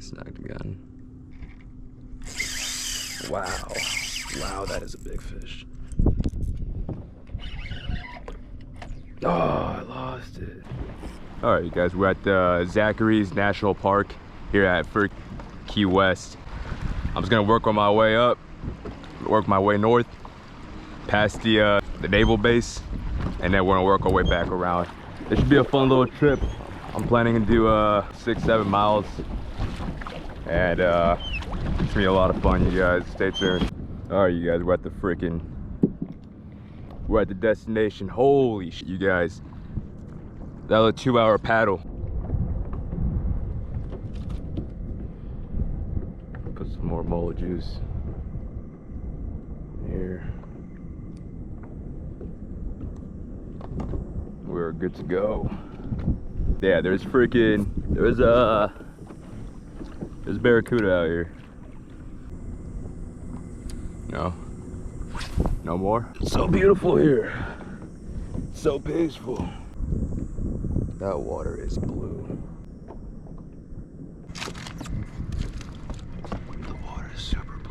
Snagged again. Wow. Wow, that is a big fish. Oh, I lost it. All right, you guys, we're at Zachary's National Park here at Key West. I'm just gonna work on my way up, work my way north, past the naval base, and then we're gonna work our way back around. This should be a fun little trip. I'm planning to do 6-7 miles, and it's gonna be a lot of fun, you guys. Stay tuned. All right, you guys, we're at the destination. Holy shit, you guys. That was a 2-hour paddle. Put some more mola juice here. We're good to go. Yeah, there's barracuda out here. No more. So beautiful here. So peaceful. That water is blue. The water is super blue.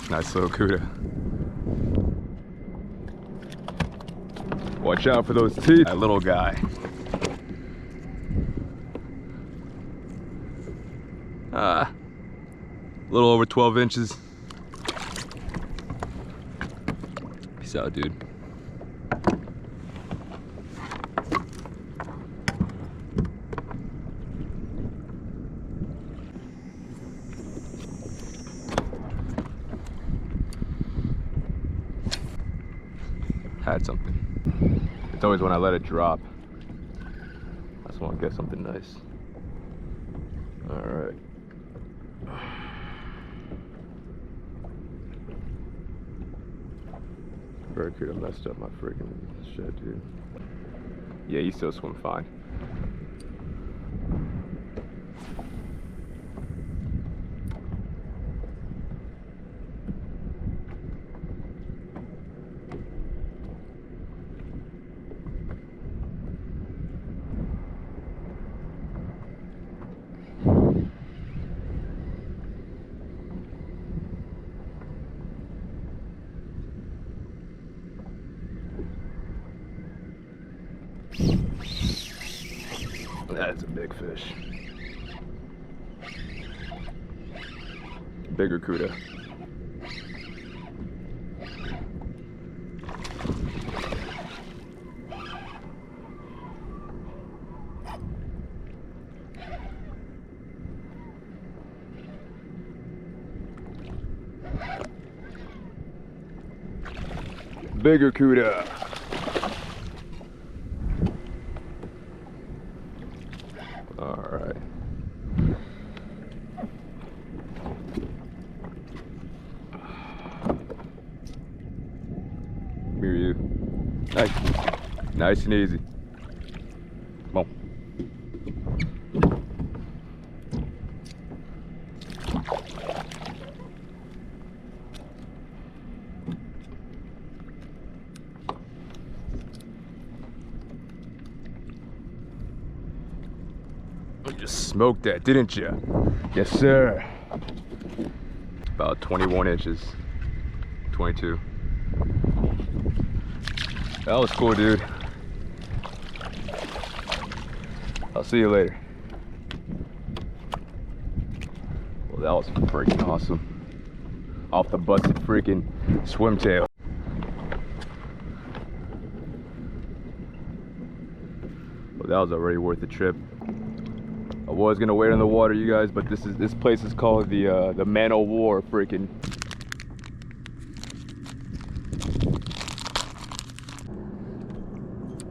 Nice little cuda. Watch out for those teeth. That little guy. A little over 12 inches. Peace out, dude. Had something. It's always when I let it drop. I just want to get something nice. All right. Barracuda messed up my freaking shit, dude. Yeah, you still swim fine. That's a big fish. Bigger cuda. Bigger cuda. All right. Here you. Nice. Nice and easy. Come on. You just smoked that, didn't you? Yes, sir. About 21 inches. 22. That was cool, dude. I'll see you later. Well, that was freaking awesome. Off the busted freaking swim tail. Well, that was already worth the trip. I was gonna wait on the water, you guys, but this place is called the Man o' War freaking.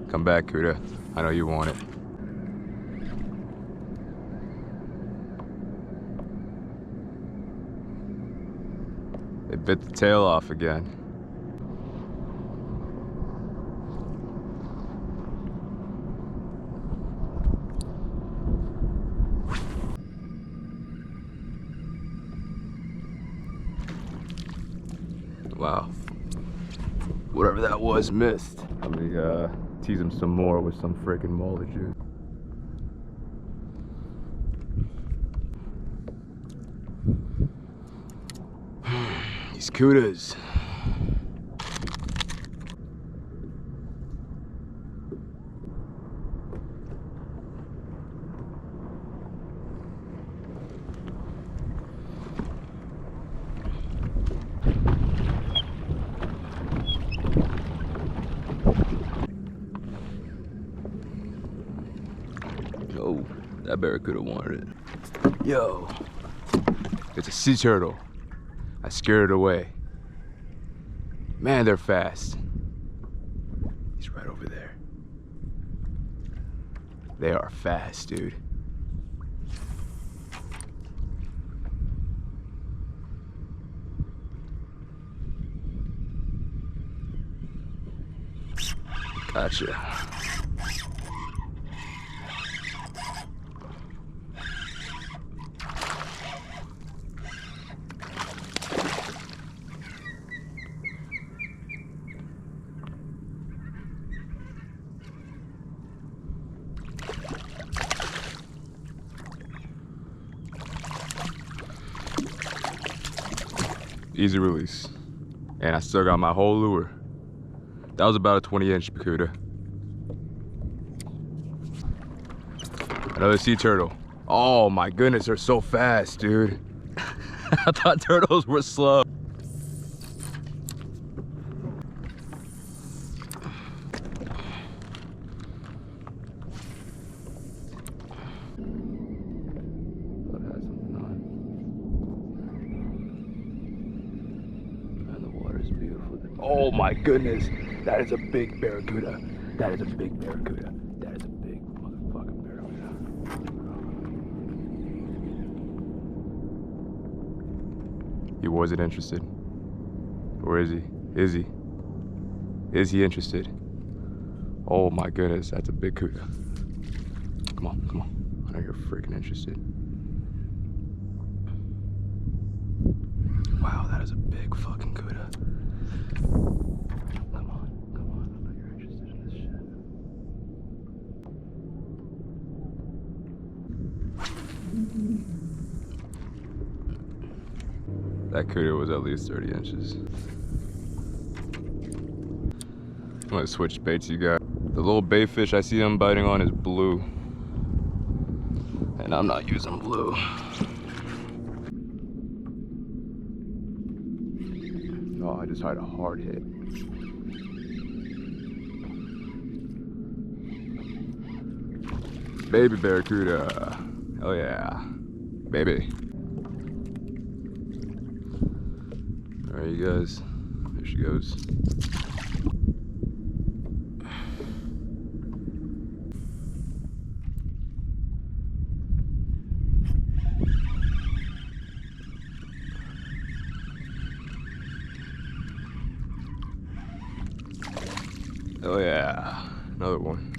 Come back, Cuda. I know you want it. It bit the tail off again. Wow. Whatever that was missed. Let me tease him some more with some freaking moly juice. These kudas. Oh, that barracuda wanted it. Yo, it's a sea turtle. I scared it away. Man, they're fast. He's right over there. They are fast, dude. Gotcha. Easy release. And I still got my whole lure. That was about a 20-inch barracuda. Another sea turtle. Oh my goodness, they're so fast, dude. I thought turtles were slow. Oh my goodness, that is a big barracuda. That is a big barracuda. That is a big motherfucking barracuda. He wasn't interested. Or is he? Is he? Is he interested? Oh my goodness, that's a big cuda. Come on, come on. I know you're freaking interested. Wow, that is a big fucking cuda. Come on, come on. I know you're interested in this shit. That cuda was at least 30 inches. I'm gonna switch baits, you guys. The little bait fish I see him biting on is blue. And I'm not using blue. Oh, I just had a hard hit. Baby barracuda. Oh yeah. Baby. Alright, you guys. There she goes. Oh yeah, another one.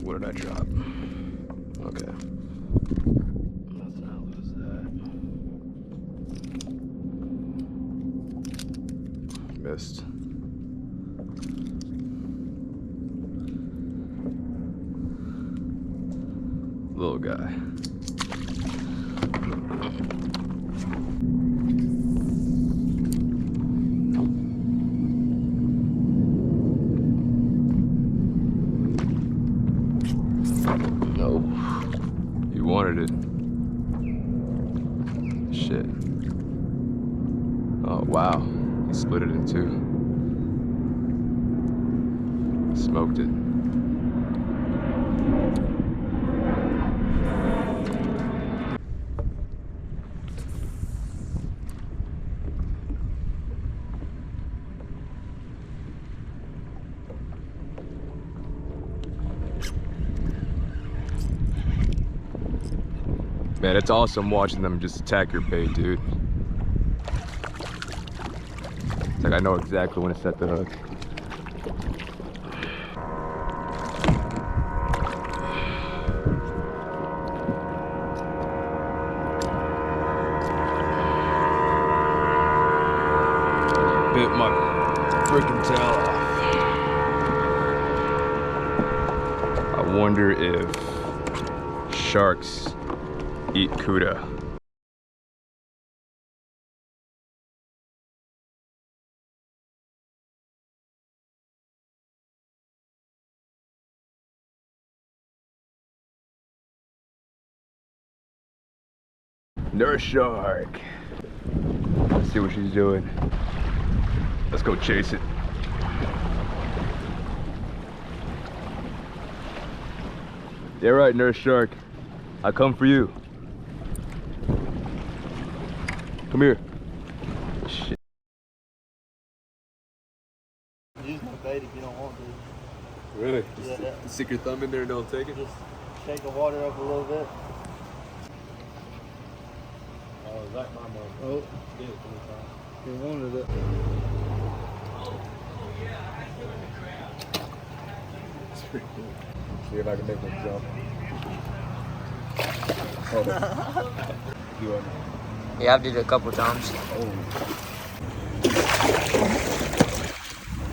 What did I drop? Okay. Let's not lose that. Missed. Little guy. No, you wanted it. Shit. Oh wow, he split it in two. Smoked it. Man, it's awesome watching them just attack your bait, dude. It's like I know exactly when to set the hook. Bit my freaking tail off. I wonder if sharks eat cuda. Nurse shark. Let's see what she's doing. Let's go chase it. Yeah, right, nurse shark. I come for you. Come here. Shit. Use no bait if you don't want to. Really? Yeah, Just stick your thumb in there and don't take it? just shake the water up a little bit. Oh, is that my mom? Oh, Did it 3 times. you wanted it. It's pretty cool. See if I can make one jump. Oh. You want Yeah, I've did it a couple times. Oh.